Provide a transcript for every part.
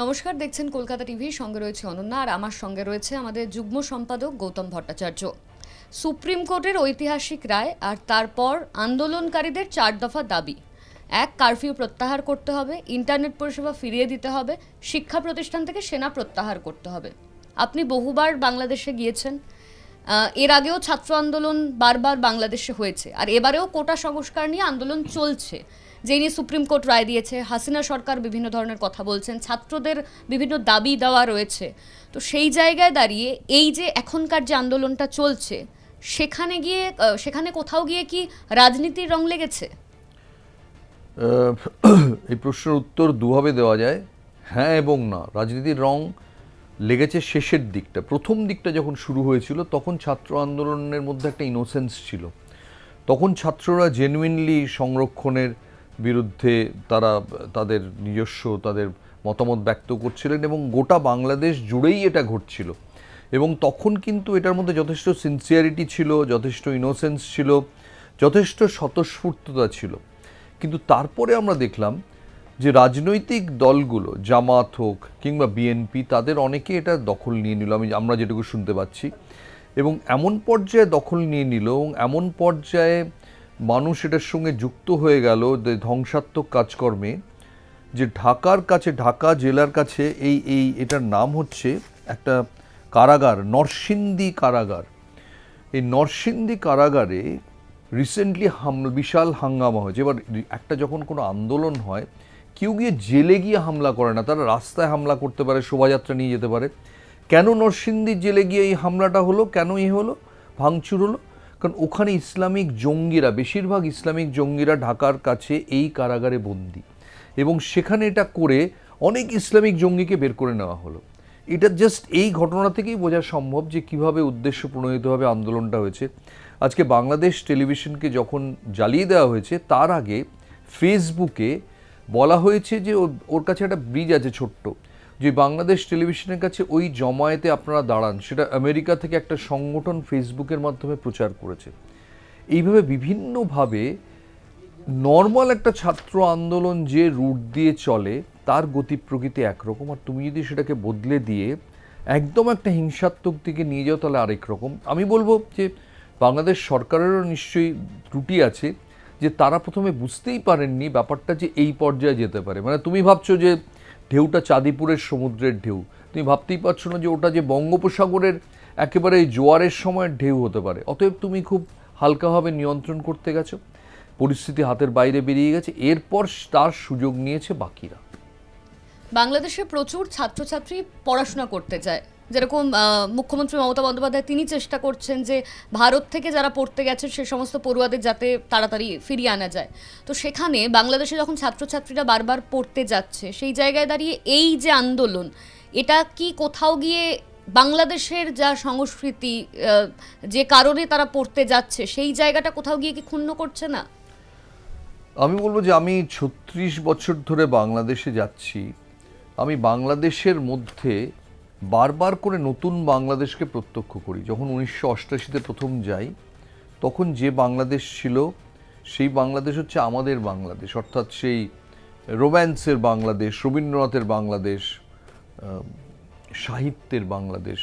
নমস্কার, দেখছেন কলকাতা টিভি। সঙ্গে রয়েছে অনন্যা, আর আমার সঙ্গে রয়েছে আমাদের যুগ্ম সম্পাদক গৌতম ভট্টাচার্য। সুপ্রিম কোর্টের ঐতিহাসিক রায়, আর তারপর আন্দোলনকারীদের 4 দফা দাবি। এক, কারফিউ প্রত্যাহার করতে হবে, ইন্টারনেট পরিষেবা ফিরিয়ে দিতে হবে, শিক্ষা প্রতিষ্ঠান থেকে সেনা প্রত্যাহার করতে হবে। আপনি বহুবার বাংলাদেশে গিয়েছেন, এর আগেও ছাত্র আন্দোলন বারবার বাংলাদেশে হয়েছে, আর এবারেও কোটা সংস্কার নিয়ে আন্দোলন চলছে, যে নিয়ে সুপ্রিম কোর্ট রায় দিয়েছে। হাসিনা সরকার বিভিন্ন ধরনের কথা বলছেন, ছাত্রদের বিভিন্ন দাবি দেওয়া রয়েছে। তো সেই জায়গায় দাঁড়িয়ে এই যে এখনকার যে আন্দোলনটা চলছে, সেখানে কোথাও গিয়ে কি রাজনীতির রং লেগেছে? এই প্রশ্নের উত্তর দুভাবে দেওয়া যায়, হ্যাঁ এবং না। রাজনীতির রং লেগেছে শেষের দিকটা। প্রথম দিকটা যখন শুরু হয়েছিল তখন ছাত্র আন্দোলনের মধ্যে একটা ইনোসেন্স ছিল। তখন ছাত্ররা জেনুইনলি সংরক্ষণের বিরুদ্ধে তারা তাদের মতামত ব্যক্ত করছিলেন, এবং গোটা বাংলাদেশ জুড়েই এটা ঘটছিল। এবং তখন কিন্তু এটার মধ্যে যথেষ্ট সিনসিয়ারিটি ছিল, যথেষ্ট ইনোসেন্স ছিল, যথেষ্ট স্বতঃস্ফূর্ততা ছিল। কিন্তু তারপরে আমরা দেখলাম যে রাজনৈতিক দলগুলো, জামাত হোক কিংবা বিএনপি, তাদের অনেকে এটা দখল নিয়ে নিল, আমরা যেটুকু শুনতে পাচ্ছি। এবং এমন পর্যায়ে দখল নিয়ে নিল, এবং এমন পর্যায়ে মানুষ এটার সঙ্গে যুক্ত হয়ে গেল ধ্বংসাত্মক কাজকর্মে, যে ঢাকার কাছে, ঢাকা জেলার কাছে এটার নাম হচ্ছে একটা কারাগার, নরসিংদী কারাগার। এই নরসিংদী কারাগারে রিসেন্টলি বিশাল হাঙ্গামা হয়েছে। এবার একটা যখন কোনো আন্দোলন হয়, কেউ গিয়ে জেলে গিয়ে হামলা করে না, তারা রাস্তায় হামলা করতে পারে, শোভাযাত্রা নিয়ে যেতে পারে। কেন নরসিংদী জেলে গিয়ে এই হামলাটা হলো, কেন হলো, ভাঙচুর হলো? কারণ ওখানে ইসলামিক জঙ্গিরা, বেশিরভাগ ইসলামিক জঙ্গিরা ঢাকার কাছে এই কারাগারে বন্দী, এবং সেখানে এটা করে অনেক ইসলামিক জঙ্গিকে বের করে নেওয়া হলো। এটা জাস্ট এই ঘটনা থেকেই বোঝা সম্ভব যে কিভাবে উদ্দেশ্য প্রণোদিতভাবে আন্দোলনটা হয়েছে। আজকে বাংলাদেশ টেলিভিশনকে যখন জ্বালিয়ে দেওয়া হয়েছে, তার আগে ফেসবুকে বলা হয়েছে যে ওর কাছে একটা ব্রিজ আছে ছোট্ট, যে বাংলাদেশ টেলিভিশনের কাছে ওই জমায়েতে আপনারা দাঁড়ান, সেটা আমেরিকা থেকে একটা সংগঠন ফেসবুকের মাধ্যমে প্রচার করেছে। এইভাবে বিভিন্নভাবে নর্মাল একটা ছাত্র আন্দোলন যে রুট দিয়ে চলে, তার গতি প্রকৃতি একরকম, আর তুমি যদি সেটাকে বদলে দিয়ে একদম একটা হিংসাত্মক দিকে নিয়ে যাও, তাহলে আরেক রকম। আমি বলবো যে বাংলাদেশ সরকারেরও নিশ্চয়ই ত্রুটি আছে, যে তারা প্রথমে বুঝতেই পারেননি ব্যাপারটা যে এই পর্যায়ে যেতে পারে। মানে তুমি ভাবছো যে ঢেউটা চাঁদিপুরের সমুদ্রের ঢেউ, তুমি ভাবতেই পারছো না যে ওটা যে বঙ্গোপসাগরের একেবারে জোয়ারের সময়ের ঢেউ হতে পারে। অতএব তুমি খুব হালকাভাবে নিয়ন্ত্রণ করতে গেছো, পরিস্থিতি হাতের বাইরে বেরিয়ে গেছে, এরপর তার সুযোগ নিয়েছে বাকিরা। বাংলাদেশে প্রচুর ছাত্রছাত্রী পড়াশোনা করতে যায়, যেরকম মুখ্যমন্ত্রী মমতা বন্দ্যোপাধ্যায় তিনি চেষ্টা করছেন যে ভারত থেকে যারা পড়তে গেছেন সে সমস্ত পড়ুয়াদের যাতে তাড়াতাড়ি ফিরিয়ে আনা যায়। তো সেখানে বাংলাদেশে যখন ছাত্রছাত্রীরা বারবার পড়তে যাচ্ছে, সেই জায়গায় দাঁড়িয়ে এই যে আন্দোলন, এটা কি কোথাও গিয়ে বাংলাদেশের যা সংস্কৃতি, যে কারণে তারা পড়তে যাচ্ছে, সেই জায়গাটা কোথাও গিয়ে কি ক্ষুণ্ণ করছে না? আমি বলবো যে আমি ৩৬ বছর ধরে বাংলাদেশে যাচ্ছি। আমি বাংলাদেশের মধ্যে বারবার করে নতুন বাংলাদেশকে প্রত্যক্ষ করি। যখন ১৯৮৮-তে প্রথম যাই, তখন যে বাংলাদেশ ছিল, সেই বাংলাদেশ হচ্ছে আমাদের বাংলাদেশ, অর্থাৎ সেই রোম্যান্সের বাংলাদেশ, রবীন্দ্রনাথের বাংলাদেশ, সাহিত্যের বাংলাদেশ,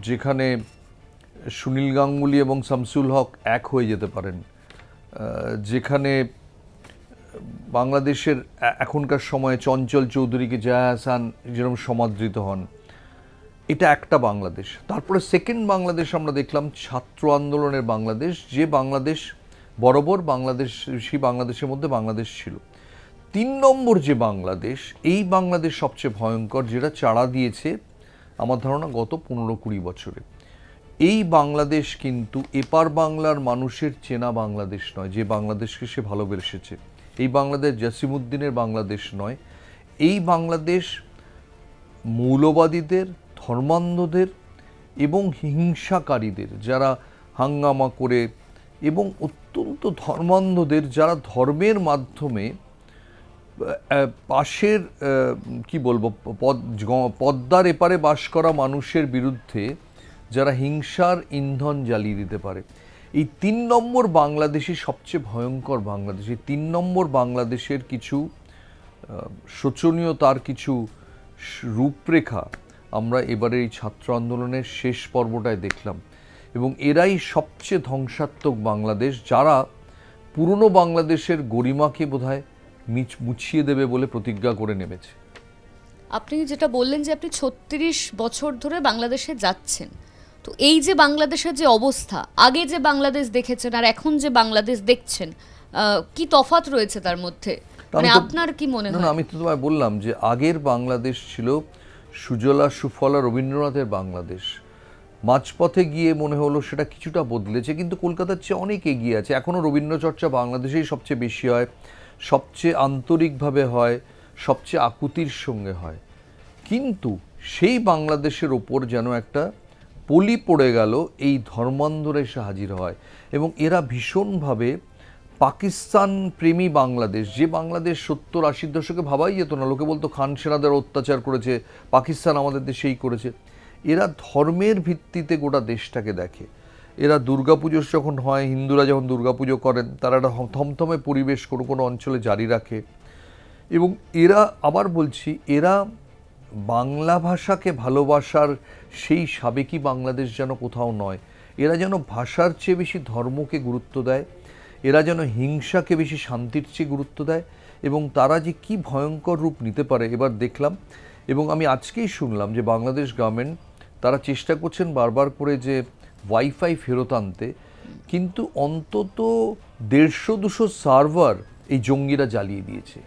যেখানে সুনীল গাঙ্গুলি এবং শামসুল হক এক হয়ে যেতে পারেন, যেখানে বাংলাদেশের এখনকার সময়ে চঞ্চল চৌধুরীকে জয়া আহসান যেরকম সমাদৃত হন, এটা একটা বাংলাদেশ। তারপরে সেকেন্ড বাংলাদেশ আমরা দেখলাম ছাত্র আন্দোলনের বাংলাদেশ, যে বাংলাদেশ বরাবর বাংলাদেশ, সেই বাংলাদেশের মধ্যে বাংলাদেশ ছিল। ৩ নম্বর যে বাংলাদেশ, এই বাংলাদেশ সবচেয়ে ভয়ঙ্কর, যেটা চাড়া দিয়েছে আমার ধারণা গত ১৫-২০ বছরে। এই বাংলাদেশ কিন্তু এপার বাংলার মানুষের চেনা বাংলাদেশ নয়, যে বাংলাদেশকে সে ভালোবেসেছে। এই বাংলাদেশ জসিমউদ্দিনের বাংলাদেশ নয়। এই বাংলাদেশ মৌলবাদীদের, ধর্মান্ধদের এবং হিংসাকারীদের, যারা হাঙ্গামা করে, এবং অত্যন্ত ধর্মান্ধদের, যারা ধর্মের মাধ্যমে পাশের কি বলবো, পদ্মার এপারে বাস করা মানুষের বিরুদ্ধে যারা হিংসার ইন্ধন জ্বালিয়ে দিতে পারে। এই ৩ নম্বর বাংলাদেশই সবচেয়ে ভয়ঙ্কর বাংলাদেশ। এই ৩ নম্বর বাংলাদেশের কিছু শোচনীয়তার, কিছু রূপরেখা আমরা এবারে এই ছাত্র আন্দোলনের শেষ পর্বটায় দেখলাম, এবং এরাই সবচেয়ে ধ্বংসাত্মক বাংলাদেশ, যারা পুরনো বাংলাদেশের গরিমাকে বোধহয় মুছিয়ে দেবে বলে প্রতিজ্ঞা করে নেমেছে। আপনি যেটা বললেন যে আপনি 36 বছর ধরে বাংলাদেশে যাচ্ছেন, তো এই যে বাংলাদেশের যে অবস্থা, আগে যে বাংলাদেশ দেখেছেন আর এখন যে বাংলাদেশ দেখছেন, কি তফাৎ রয়েছে তার মধ্যে, মানে আপনার কি মনে হয়? না, আমি তো তোমায় বললাম যে আগের বাংলাদেশ ছিল সুজলা সুফলা রবীন্দ্রনাথের বাংলাদেশ। মাঝপথে গিয়ে মনে হলো সেটা কিছুটা বদলেছে, কিন্তু কলকাতার চেয়ে অনেক এগিয়ে আছে। এখনও রবীন্দ্রচর্চা বাংলাদেশেই সবচেয়ে বেশি হয়, সবচেয়ে আন্তরিকভাবে হয়, সবচেয়ে আকুতির সঙ্গে হয়। কিন্তু সেই বাংলাদেশের ওপর যেন একটা পলি পড়ে গেল, এই ধর্মান্ধরা এসে হাজির হয়, এবং এরা ভীষণভাবে পাকিস্তান প্রেমী বাংলাদেশ, যে বাংলাদেশ 70-80 দশকে ভাবাই যেত না। লোকে বলতো খান সেনাদের অত্যাচার করেছে, পাকিস্তান আমাদের দেশেই করেছে। এরা ধর্মের ভিত্তিতে গোটা দেশটাকে দেখে। এরা দুর্গাপুজো যখন হয়, হিন্দুরা যখন দুর্গাপুজো করেন, তারা একটা থমথমে পরিবেশ কোনো কোনো অঞ্চলে জারি রাখে। এবং এরা, আবার বলছি, এরা বাংলা ভাষাকে ভালোবাসার সেই সাবেকি বাংলাদেশ যেন কোথাও নয়। এরা যেন ভাষার চেয়ে বেশি ধর্মকে গুরুত্ব দেয়, এরা যেন হিংসাকে বেশি শান্তির চেয়ে গুরুত্ব দেয়, এবং তারা যে কি ভয়ঙ্কর রূপ নিতে পারে এবার দেখলাম। এবং আমি আজকেই শুনলাম যে বাংলাদেশ গভর্নমেন্ট তারা চেষ্টা করছেন বারবার করে যে ওয়াইফাই ফেরত আনতে, কিন্তু অন্তত 150-200 সার্ভার এই জঙ্গিরা জ্বালিয়ে দিয়েছে।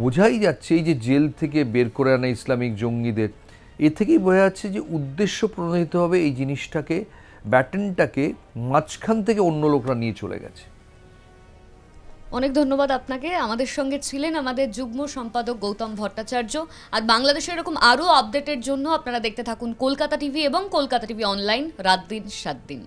বোঝাই যাচ্ছে এই যে জেল থেকে বের করে আনা ইসলামিক জঙ্গিদের, এ থেকেই বোঝা যাচ্ছে যে উদ্দেশ্য প্রণোদিত হবে এই জিনিসটাকে, ব্যাটনটাকে মাঝখান থেকে অন্য লোকরা নিয়ে চলে গেছে। অনেক ধন্যবাদ আপনাকে। আমাদের সঙ্গে ছিলেন আমাদের যুগ্ম সম্পাদক গৌতম ভট্টাচার্য। আর বাংলাদেশের এরকম আরও আপডেটের জন্য আপনারা দেখতে থাকুন কলকাতা টিভি এবং কলকাতা টিভি অনলাইন, রাত দিন 7 দিন।